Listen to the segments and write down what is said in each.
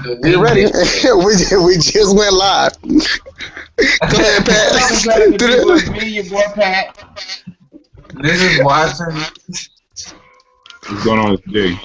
Get ready. we just went live. Go ahead, Pat. Do With that. me, your boy Pat. This is Watson. What's going on today?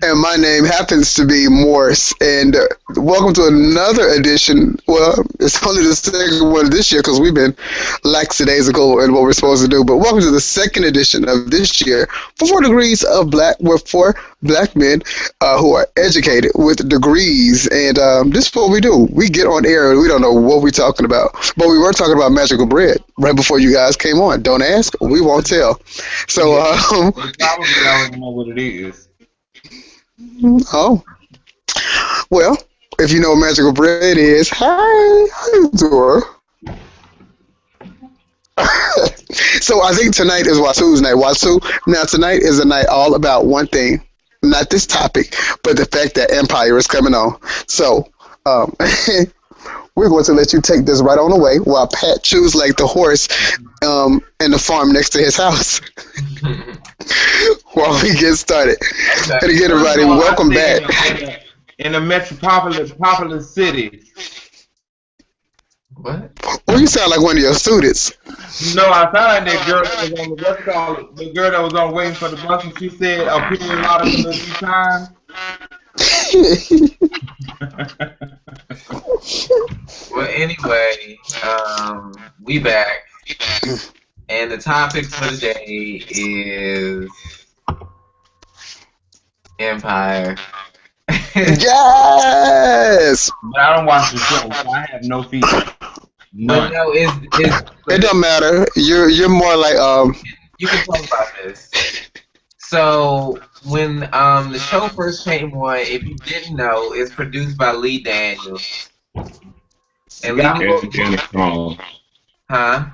And my name happens to be Morris. And welcome to another edition. Well, it's only the second one this year because we've been lackadaisical in what we're supposed to do. But welcome to the second edition of this year for 4 Degrees of Black, with 4 black men who are educated with degrees. And this is what we do. We get on air and we don't know what we're talking about. But we were talking about magical bread right before you guys came on. Don't ask. We won't tell. So, They probably don't know what it is. oh. Well, if you know what magical bread is, hi, how you doing? So I think tonight is Watu's night. Watu, now tonight is a night all about one thing, not this topic, but the fact that Empire is coming on. So we're going to let you take this right on away while Pat chews like the horse in the farm next to his house. While we get started. And again, everybody, welcome back. In a metropolitan city. What? Oh, you sound like one of your students. No, I sound like that girl that was on the bus call, the girl that was on waiting for the bus, and she said, "I'll pick a lot of a few times." Well, anyway, we back, and the topic for today is Empire. Yes! But I don't watch the show, so I have no feedback. But None. no, It don't matter. You're more like you can talk about this. So when the show first came on, if you didn't know, it's produced by Lee Daniels. And Lee And Danny Strong. huh?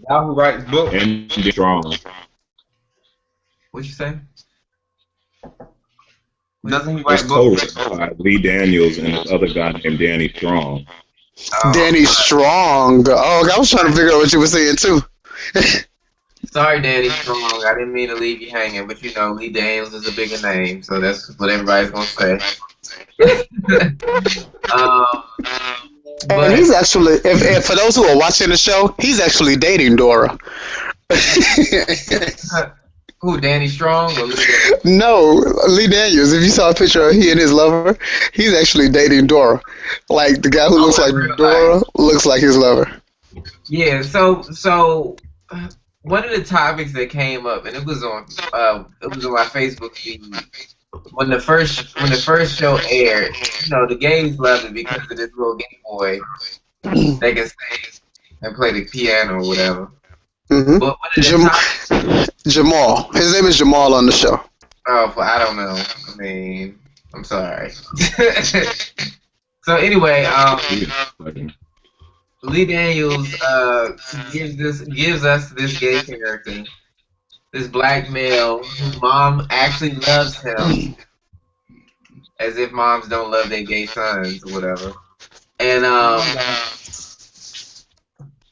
Y'all who writes books. And Danny Strong. What'd you say? Doesn't he It's write books? co-written by Lee Daniels and this other guy named Danny Strong. Danny Strong. Oh, I was trying to figure out what you were saying too. Sorry, Danny Strong. I didn't mean to leave you hanging, but you know, Lee Daniels is a bigger name, so that's what everybody's gonna say. And But he's actually, if for those who are watching the show, he's actually dating Dora. who? Danny Strong or Lee Daniels? No, Lee Daniels. If you saw a picture of he and his lover, he's actually dating Dora. Like the guy who looks like in real Dora life. looks like his lover. Yeah. So one of the topics that came up, and it was on my Facebook feed when the first show aired. You know, the gays loved it because of this little gay boy that can sing and play the piano or whatever. Hmm. But one of the topics, Jamal. His name is Jamal on the show. I don't know. I mean, I'm sorry. So anyway, Lee Daniels gives us this gay character, this black male whose mom actually loves him, as if moms don't love their gay sons or whatever. And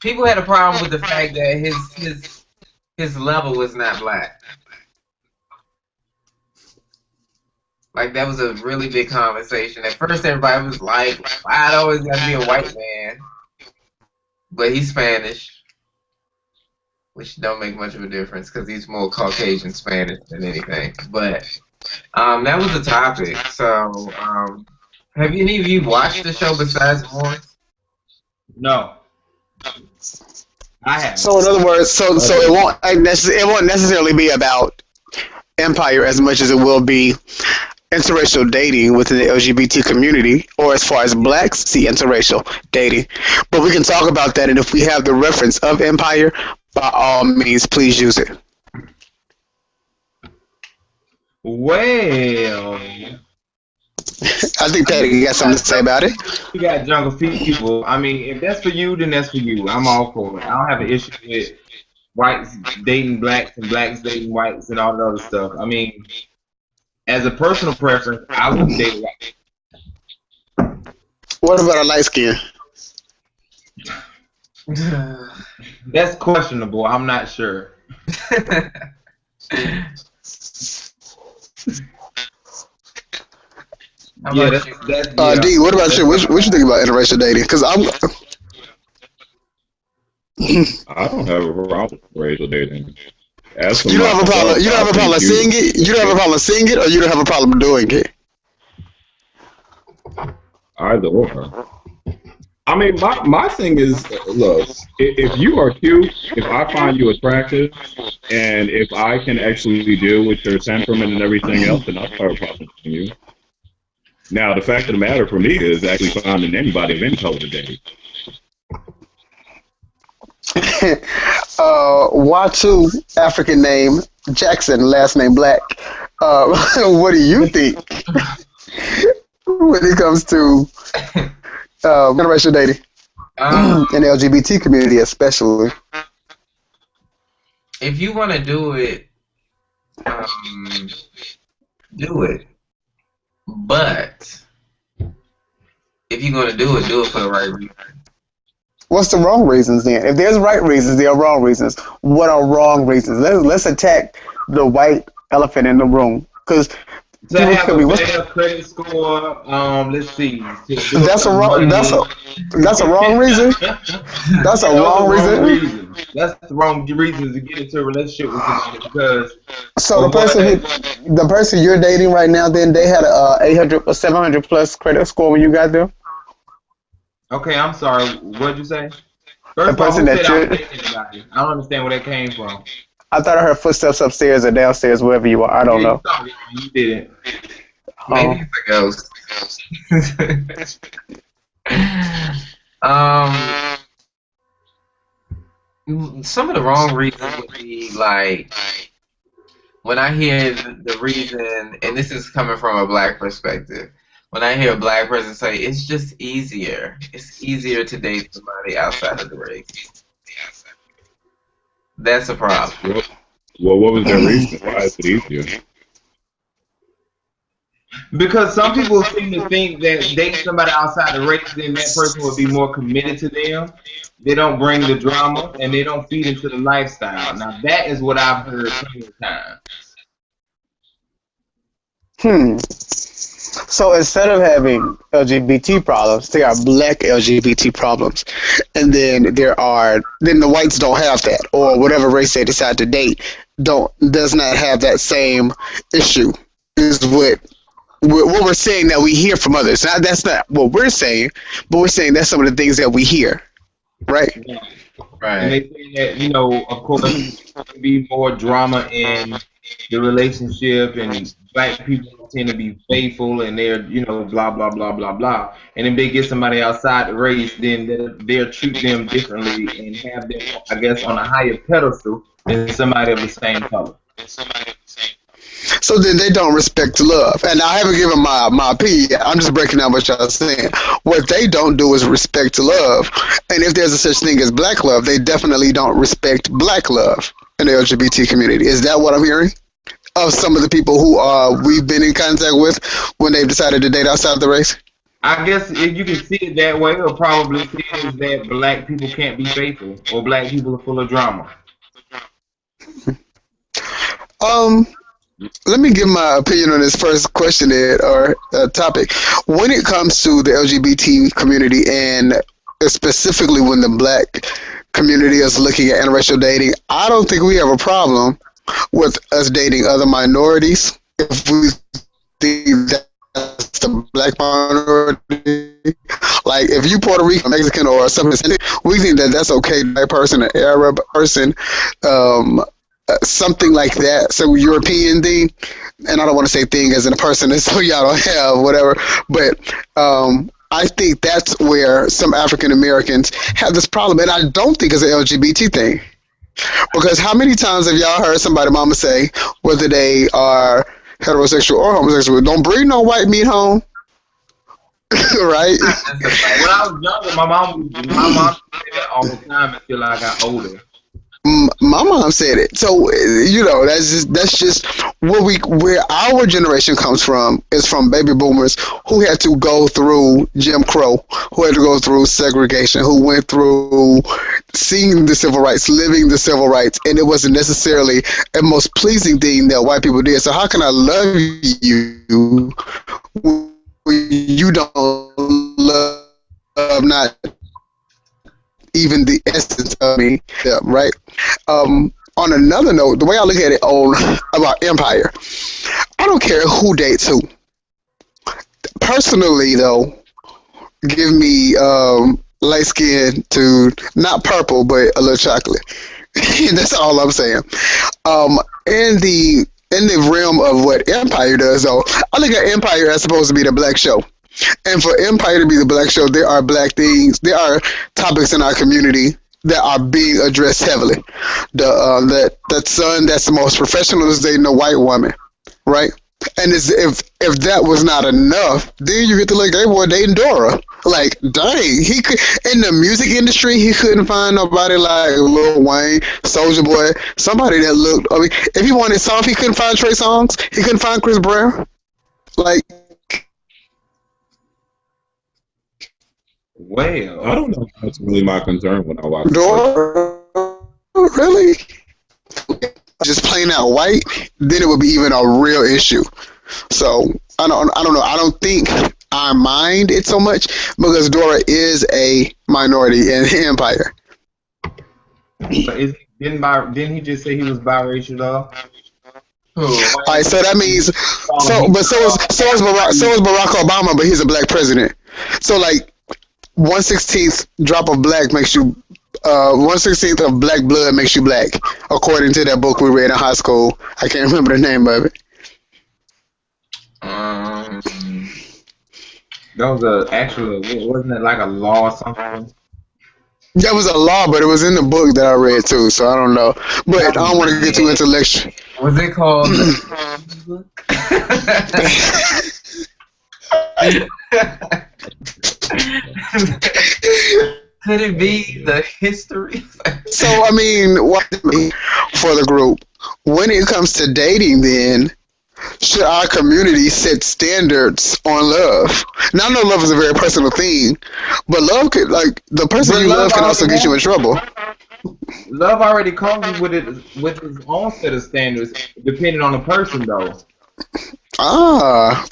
people had a problem with the fact that his level was not black. Like, that was a really big conversation. At first, everybody was like, why it always got to be a white man? But he's Spanish, which don't make much of a difference because he's more Caucasian Spanish than anything. But that was the topic. So, have any of you watched the show besides Morris? No. I have. So in other words, so it won't necessarily be about Empire as much as it will be interracial dating within the LGBT community, or as far as blacks see interracial dating. But we can talk about that, and if we have the reference of Empire, by all means, please use it. Well, I think Patty got something to say about it. you got jungle people. I mean, if that's for you, then that's for you. I'm all for it. I don't have an issue with whites dating blacks and blacks dating whites and all that other stuff. I mean, as a personal preference, I would date white. What about a light skin? That's questionable. I'm not sure. How Yeah, about you? that's yeah. D, what about That's you? What you think about interracial dating? Because I'm I don't have a problem with racial dating. As for you don't have a problem. myself, You don't I have a think problem seeing it. You don't have a problem seeing it, or you don't have a problem doing it. either or. I mean, my thing is, look, if you are cute, if I find you attractive, and if I can actually deal with your temperament and everything else, then I don't have a problem with you. Now, the fact of the matter for me is actually finding anybody of any color to date. Watu, African name Jackson, last name Black. What do you think when it comes to interracial dating Um, in the LGBT community, especially? if you want to do it, um, do it. But if you're gonna do it for the right reason. What's the wrong reasons then? If there's right reasons, there are wrong reasons. What are wrong reasons? Let's attack the white elephant in the room because to people have tell a me what's better credit score. Let's see, to do it that's for a wrong money. that's a wrong reason. That's a Those wrong are wrong reason. reasons. That's the wrong reasons to get into a relationship with somebody because So of the person you're dating right now, then they had a 800 or 700 plus credit score when you got them. Okay, I'm sorry. What'd you say? The First of all, person who that said I was you're, dating anybody? I don't understand where that came from. I thought I heard footsteps upstairs or downstairs, wherever you are. I don't Yeah, you know. thought it, you didn't. Maybe Oh. it's a ghost. um, some of the wrong reasons would be like when I hear the reason, and this is coming from a black perspective. When I hear a black person say, "It's just easier. It's easier to date somebody outside of the race." That's a problem. Well, what was their reason? Why is it easier? Because some people seem to think that dating somebody outside the race, then that person will be more committed to them. They don't bring the drama and they don't feed into the lifestyle. Now that is what I've heard plenty of times. Hmm. So instead of having LGBT problems, there are black LGBT problems, and then the whites don't have that, or whatever race they decide to date don't does not have that same issue. Is what we're saying that we hear from others. Now, that's not what we're saying, but we're saying that's some of the things that we hear, right? And they say that, of course, there can be more drama in the relationship, and black people tend to be faithful, and they're, blah, blah, blah, blah, blah. And if they get somebody outside the race, then they'll treat them differently and have them, I guess, on a higher pedestal than somebody of the same color. So then they don't respect love. And I haven't given my opinion. I'm just breaking down what y'all are saying. What they don't do is respect love. And if there's a such thing as black love, they definitely don't respect black love in the LGBT community. Is that what I'm hearing? Of some of the people who we've been in contact with when they've decided to date outside the race? I guess if you can see it that way, or probably see it as that black people can't be faithful, or black people are full of drama. Let me give my opinion on this first question, Ed, or topic. When it comes to the LGBT community, and specifically when the black community is looking at interracial dating, I don't think we have a problem with us dating other minorities if we think that's the black minority. Like if you Puerto Rican, Mexican, or something, we think that that's okay. Black person, an Arab person, something like that. So European thing, and I don't want to say thing as in a person, so y'all don't have whatever. But I think that's where some African Americans have this problem, and I don't think it's an LGBT thing. Because how many times have y'all heard somebody, mama, say whether they are heterosexual or homosexual, don't bring no white meat home, right? When I was younger, my mom said that all the time until I got older. My mom said it. So that's just where our generation comes from, is from baby boomers who had to go through Jim Crow, who had to go through segregation, who went through seeing the civil rights, living the civil rights, and it wasn't necessarily a most pleasing thing that white people did. So how can I love you you don't love not even the essence of me, yeah, right? On another note, the way I look at it on about Empire, I don't care who dates who. Personally, though, give me light skin to not purple, but a little chocolate. That's all I'm saying. Um, in the realm of what Empire does, though, I look at Empire as supposed to be the black show. And for Empire to be the black show, there are black things, there are topics in our community that are being addressed heavily. That son that's the most professional is dating a white woman, right? And if that was not enough, then you get to look, hey boy, dating Dora. Like, dang, he could in the music industry, he couldn't find nobody like Lil Wayne, Soldier Boy, somebody that looked. I mean, if he wanted songs, he couldn't find Trey Songz. He couldn't find Chris Brown. Like, Well, I don't know if that's really my concern when I watch the show. Dora, really? Just plain out white, then it would be even a real issue. So I don't know. I don't think I mind it so much because Dora is a minority in Empire. so didn't he just say he was biracial though? Who? All right, so that means so is Barack Obama, but he's a black president. So like 1/16th drop of black makes you 1/16th of black blood makes you black, according to that book we read in high school. I can't remember the name of it. That was wasn't it like a law or something? That was a law, but it was in the book that I read too, so I don't know. But I don't want to get too intellectual. Was it called? Could it be the history? So I mean, what for the group when it comes to dating, then should our community set standards on love? Now, I know love is a very personal thing, but love could, like, the person But you love love can also already get you in trouble. Love already comes with his own set of standards, depending on the person though. Ah,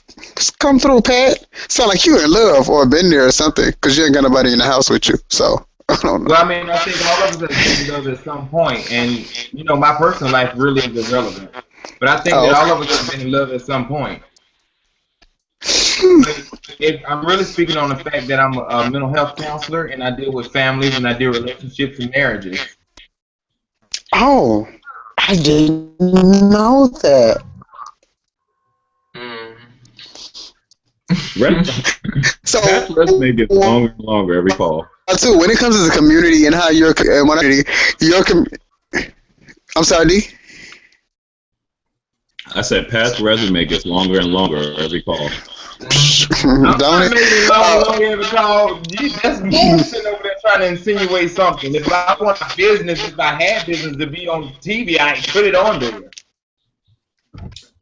come through, Pat. Sound like you in love or been there or something, because you ain't got nobody in the house with you. So, I don't know. Well, I mean, I think all of us have been in love at some point, and my personal life really is irrelevant. But I think that all of us have been in love at some point. If I'm really speaking on the fact that I'm a mental health counselor and I deal with families and I deal with relationships and marriages. Oh, I didn't know that. So, Pat's resume gets longer and longer every call. too, when it comes to the community and how your I'm sorry, D. I said Pat's resume gets longer and longer every call. I'm not making long every call. That's bullshit over there trying to insinuate something. If I want a business, if I had business to be on TV, I put it on there.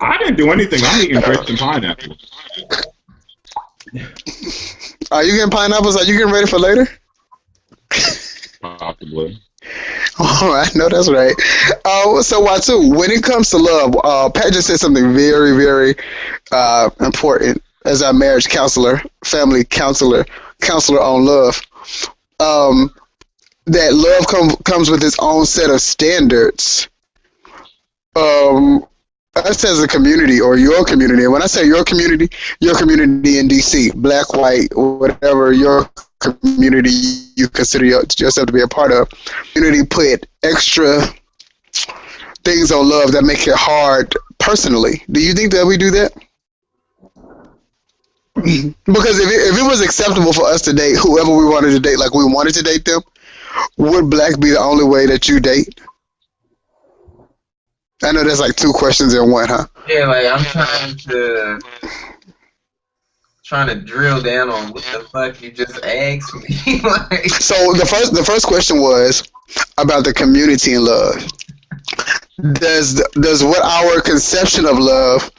I didn't do anything. I'm eating grapes and pineapples. Are you getting pineapples? Are you getting ready for later? Possibly. All right, no, that's right. So Watu, when it comes to love, Pat just said something very, very important as our marriage counselor, family counselor on love. That love comes with its own set of standards. Us as a community or your community, and when I say your community in DC, black, white, whatever your community you consider yourself to be a part of, community put extra things on love that make it hard personally. Do you think that we do that? Because if it was acceptable for us to date whoever we wanted to date like we wanted to date them, would black be the only way that you date? I know that's like two questions in one, huh? Yeah, like I'm trying to drill down on what the fuck you just asked me. Like, so the first question was about the community and love. Does what our conception of love,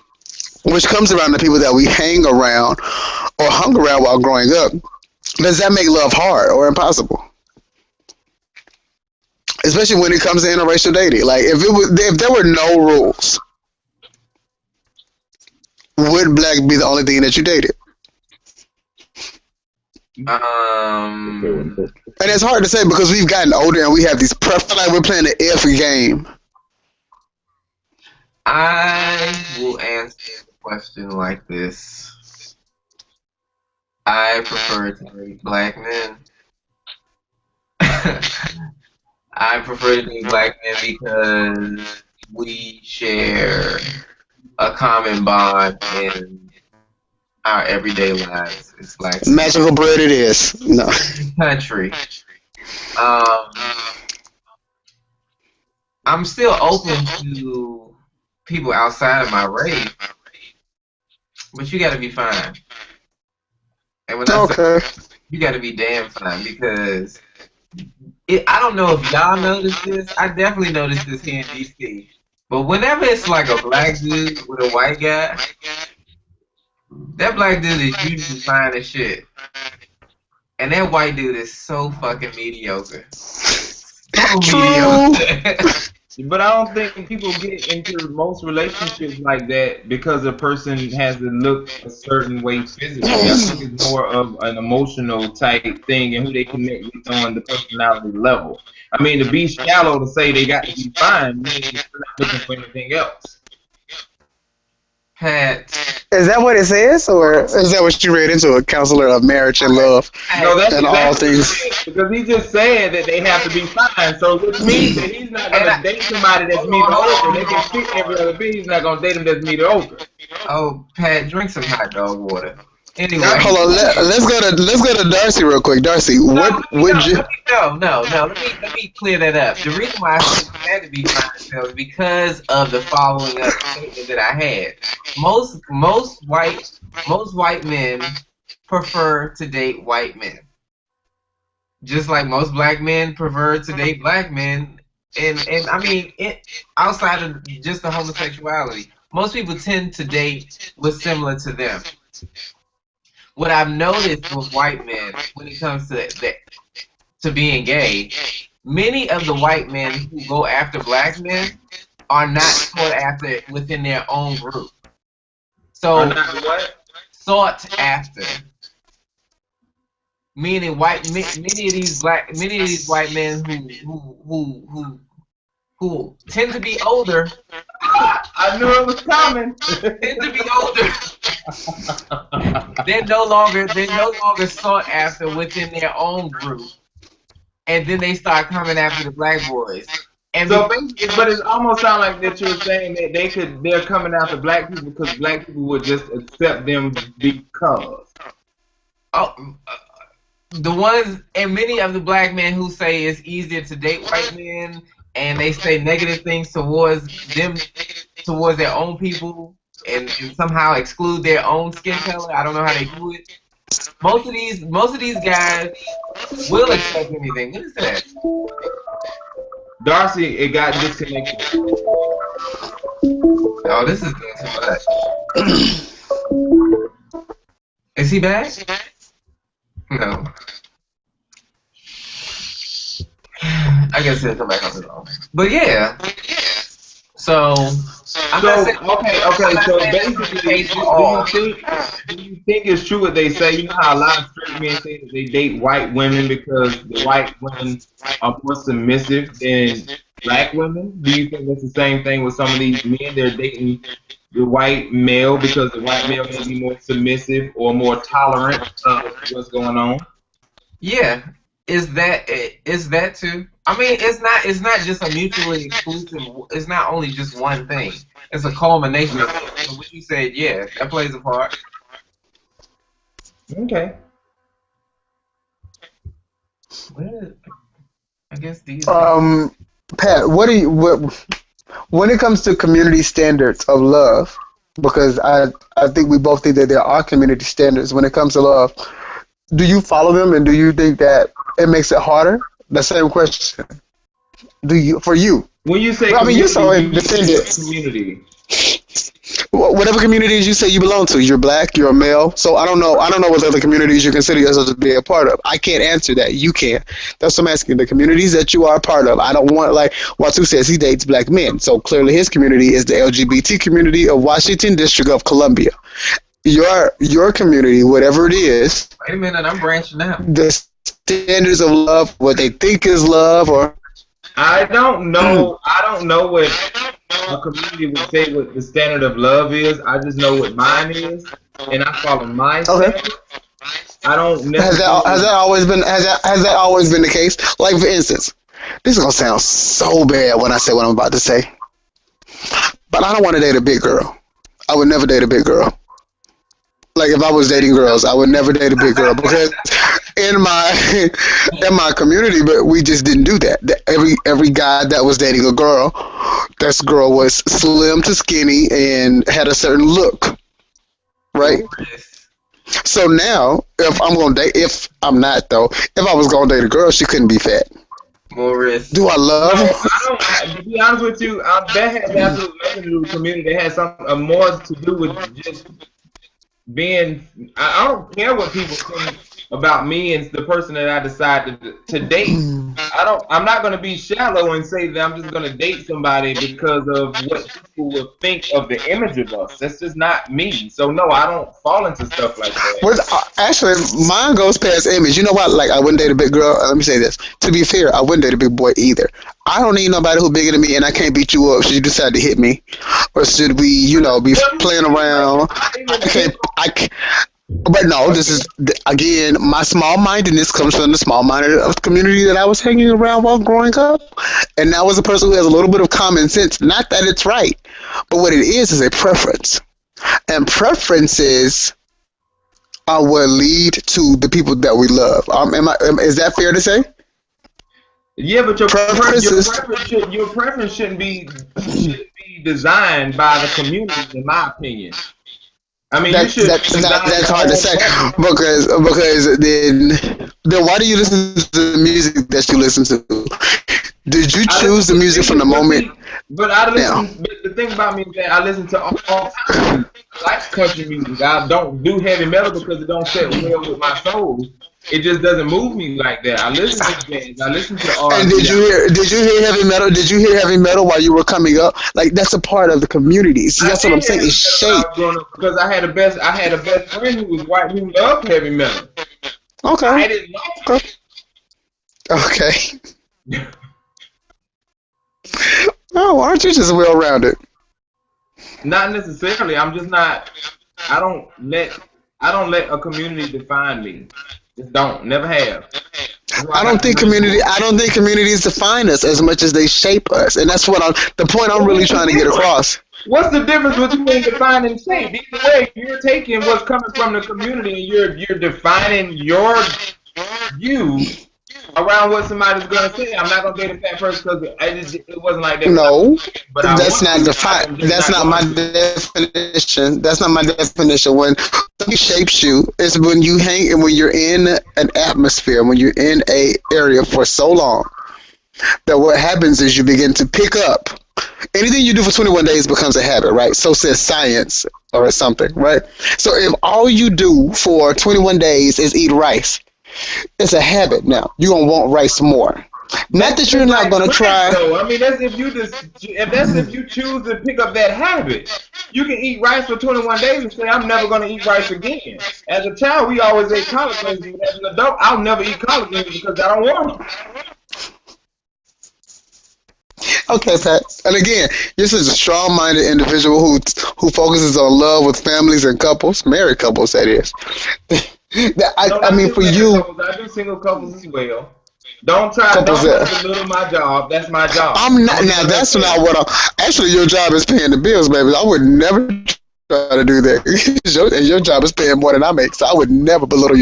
which comes around the people that we hang around or hung around while growing up, does that make love hard or impossible? Especially when it comes to interracial dating. Like if there were no rules, would black be the only thing that you dated? Um, And it's hard to say because we've gotten older and we have these preferences. Like we're playing the F game. I will answer the question like this. I prefer to date black men. I prefer to date black men because we share a common bond in our everyday lives. It's black Magical bread it is. No. country. Um, I'm still open to people outside of my race, but you got to be fine. And when I say Okay. you got to be damn fine, because I don't know if y'all noticed this. I definitely noticed this here in DC. But whenever it's like a black dude with a white guy, that black dude is usually fine as shit. And that white dude is so fucking mediocre. So True. mediocre. But I don't think people get into most relationships like that because a person has to look a certain way physically. I think it's more of an emotional type thing and who they connect with on the personality level. I mean, to be shallow to say they got to be fine means they're not looking for anything else. Pat. Is that what it says, or is that what you read into a counselor of marriage and love No, that's and all exactly what things? it is, because he just said that they have to be fine. So which means that he's not going to date somebody that's mediocre. They can fit every other thing. He's not going to date them that's mediocre. Oh, Pat, drink some hot dog water. Anyway. Hold on, let's go to Darcy real quick. Darcy, what would you? No. Let me clear that up. The reason why I said you had to be fine is because of the following up statement that I had. Most white men prefer to date white men, just like most black men prefer to date black men. And I mean, outside of just the homosexuality, most people tend to date what's similar to them. What I've noticed with white men when it comes to being gay, many of the white men who go after black men are not sought after within their own group. So sought after, meaning many of these white men who tend to be older. I knew it was coming. Tend to be older. They're no longer sought after within their own group, and then they start coming after the black boys. And so, but it almost sounds like that you're saying that they're coming after black people because black people would just accept them because. The ones and many of the black men who say it's easier to date white men, and they say negative things towards their own people, and somehow exclude their own skin color. I don't know how they do it. Most of these guys will accept anything. What is that? Darcy, it got disconnected. Oh, this is doing too much. Is he back? No. I guess he'll come back on his own. But yeah. So okay. So basically, do you think it's true what they say? You know how a lot of straight men say that they date white women because the white women are more submissive than black women? Do you think that's the same thing with some of these men? They're dating the white male because the white male may be more submissive or more tolerant of what's going on? Yeah. Is that too? I mean, it's not just a mutually exclusive. It's not only just one thing. It's a culmination of it. So what you said, yeah, that plays a part. Okay. Well, I guess these. Pat, when it comes to community standards of love, because I think we both think that there are community standards when it comes to love. Do you follow them, and do you think that it makes it harder? The same question. For you? When you say you're so independent. Community. Whatever communities you say you belong to, you're black, you're a male. So I don't know what other communities you consider yourself to be a part of. I can't answer that. You can. That's what I'm asking. The communities that you are a part of. I don't want, like Watu says, he dates black men. So clearly his community is the LGBT community of Washington District of Columbia. your community, whatever it is, Wait a minute, I'm branching out. the standards of love, what they think is love, or I don't know. I don't know what a community would say what the standard of love is. I just know what mine is, and I follow my okay. standard. I don't Has necessarily. that always been has that always been the case? Like for instance, this is gonna sound so bad when I say what I'm about to say, but I don't want to date a big girl. I would never date a big girl. Like if I was dating girls, I would never date a big girl because in my in my community, but we just didn't do that. Every guy that was dating a girl, this girl was slim to skinny and had a certain look, right? Morris. So now, if I'm not though, if I was gonna date a girl, she couldn't be fat. Morris. Do I No, love her? I don't. To be honest with you, that has absolutely nothing to do with community. That has something more to do with just being. I don't care what people think about me and the person that I decide to date. I don't. I'm not going to be shallow and say that I'm just going to date somebody because of what people will think of the image of us. That's just not me. So no, I don't fall into stuff like that. Well, actually, mine goes past image. You know what? Like, I wouldn't date a big girl. Let me say this. To be fair, I wouldn't date a big boy either. I don't need nobody who bigger than me, and I can't beat you up. Should you decide to hit me, or should we, be playing around? I can't. I can't. But no, this is again my small-mindedness comes from the small-minded of the community that I was hanging around while growing up, and that was a person who has a little bit of common sense. Not that it's right, but what it is a preference, and preferences what lead to the people that we love. Is that fair to say? Yeah, but Preferences. your preference shouldn't be designed by the community, in my opinion. I mean, you should design That's your hard to own say preference. because then why do you listen to the music that you listen to? Did you I choose listen the to music from music, the but moment? see, but I Now, listen. But the thing about me is that I listen to all kinds of music. I like country music. I don't do heavy metal because it don't fit well with my soul. It just doesn't move me like that. I listen to jazz. I listen to and R&B. did you hear heavy metal? Did you hear heavy metal while you were coming up? Like that's a part of the community. See, I that's what I'm did saying. heavy It's metal when I shaped. was growing up because I had a best friend who was white who loved heavy metal. Okay. I didn't like Okay. Okay. it. Oh, aren't you just well rounded? Not necessarily. I'm just not. I don't let I don't let a community define me. Just don't. Never have. That's why I got too many books. I don't think communities define us as much as they shape us, and that's the point I'm Well, really what's the trying to get difference? across. What's the difference between defining and shape? Either way, you're taking what's coming from the community and you're defining your view around what somebody's gonna say. I'm not gonna date a fat person because it wasn't like that when I was No, a kid, but I that's want not to. defi- I'm just That's not not my going to. definition. That's not my definition. When something shapes you, it's when you hang and when you're in an atmosphere, when you're in a area for so long that what happens is you begin to pick up. Anything you do for 21 days becomes a habit, right? So says science or something, right? So if all you do for 21 days is eat rice, it's a habit now. You're going to want rice more. Not That's that you're just not like going to crack, try. though. I mean, that's if you choose to pick up that habit. You can eat rice for 21 days and say, "I'm never going to eat rice again." As a child, we always ate collard greens, but as an adult, I'll never eat collard greens because I don't want them. Okay, Pat. And again, this is a strong-minded individual who focuses on love with families and couples, married couples, that is. No, I not mean, just for married you, couples. I do single couples as well. Don't try. couples Don't try that to belittle my job. That's my job. I'm I'm not gonna now. do my best That's for not you. what I'm. Actually, your job is paying the bills, baby. I would never try to do that. And your job is paying more than I make, so I would never belittle your job.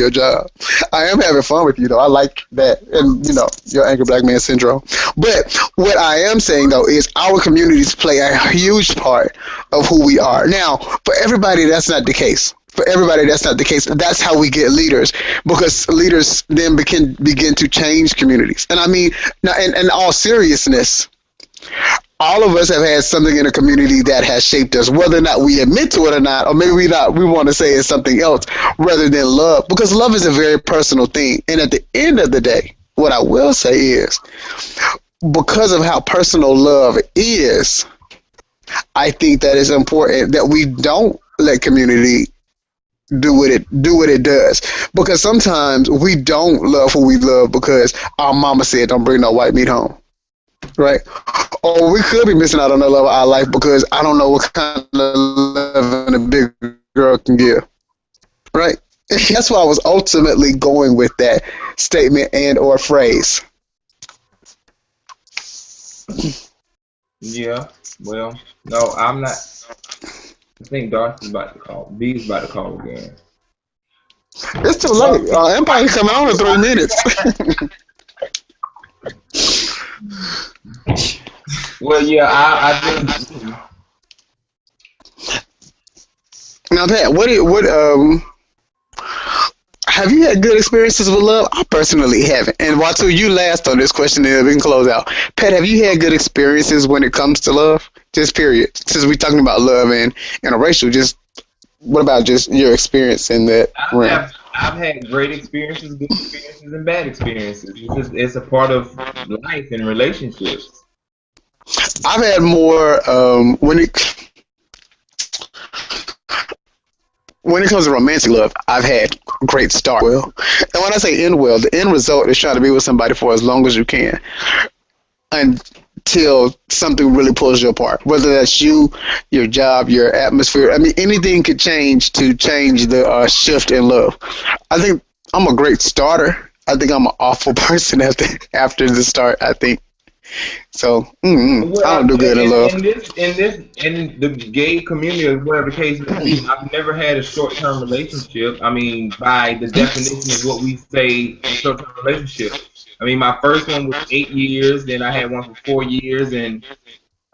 I am having fun with you, though. I like that, and your angry black man syndrome. But what I am saying though is our communities play a huge part of who we are. Now, for everybody, that's not the case. For everybody, that's not the case. That's how we get leaders, because leaders then begin to change communities. And I mean, now, in all seriousness, all of us have had something in a community that has shaped us, whether or not we admit to it or not, or maybe we want to say it's something else rather than love, because love is a very personal thing. And at the end of the day, what I will say is, because of how personal love is, I think that it's important that we don't let community do what it does. Because sometimes we don't love who we love because our mama said don't bring no white meat home, right? Or we could be missing out on the love of our life because I don't know what kind of love a big girl can give, right? That's why I was ultimately going with that statement and or phrase. Yeah. Well, no, I'm not. I think Darcy's about to call. B is about to call again. It's too late. Empire coming on in 3 minutes. Well, yeah, I think. Now, Pat, what have you had good experiences with love? I personally haven't. And Watu, you last on this question, and we can close out. Pat, have you had good experiences when it comes to love? Just period. Since we're talking about love and interracial, just what about just your experience in that realm? I've had great experiences, good experiences, and bad experiences. It's a part of life and relationships. I've had more when it comes to romantic love, I've had great start well. And when I say end well, the end result is trying to be with somebody for as long as you can until something really pulls you apart. Whether that's you, your job, your atmosphere. I mean, anything could change to change the shift in love. I think I'm a great starter. I think I'm an awful person after the start. I think so. I don't do good in love. In the gay community, or whatever the case may be, I've never had a short-term relationship. I mean, by the definition of what we say a short-term relationship. I mean, my first one was 8 years, then I had one for 4 years, and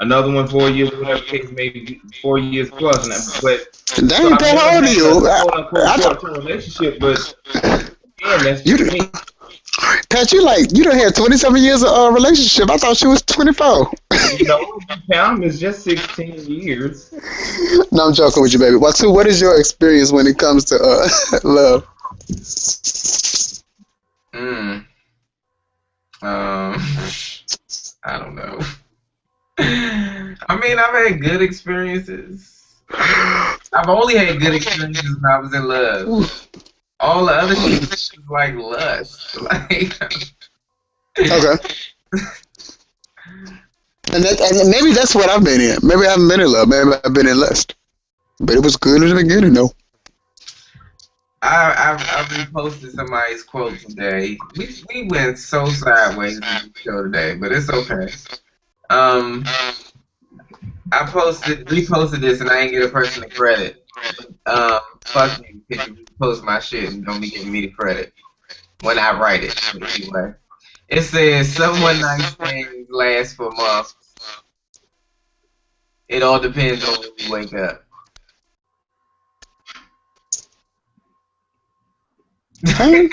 another one 4 years, whatever the case may be, 4 years plus. So Dang, I've Pat, never how old are had you? a quote-unquote I thought short-term relationship, but again, that's you, just me. Pat, you done had 27 years of relationship. I thought she was 24. No, if you count, it's just 16 years. No, I'm joking with you, baby. Watu, what is your experience when it comes to love? Mm. I don't know. I mean, I've had good experiences. I've only had good experiences when I was in love. All the other shit was like lust. Like, Okay. And maybe that's what I've been in. Maybe I haven't been in love. Maybe I've been in lust. But it was good in the beginning, though. I reposted somebody's quote today. We went so sideways in the show today, but it's okay. I reposted this, and I ain't get a person the credit. Fuck you, because you repost my shit and don't be giving me the credit when I write it. But anyway, it says some one night stands last for months. It all depends on when you wake up. Huh?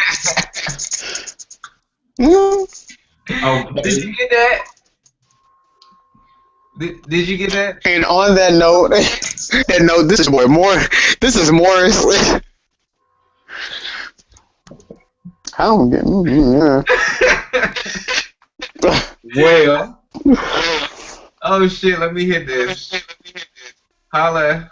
Well, Okay. Did you get that? Did you get that? and on that note, this is more. This is Morris. I don't get. Well, Oh shit, let me hit this. Holla.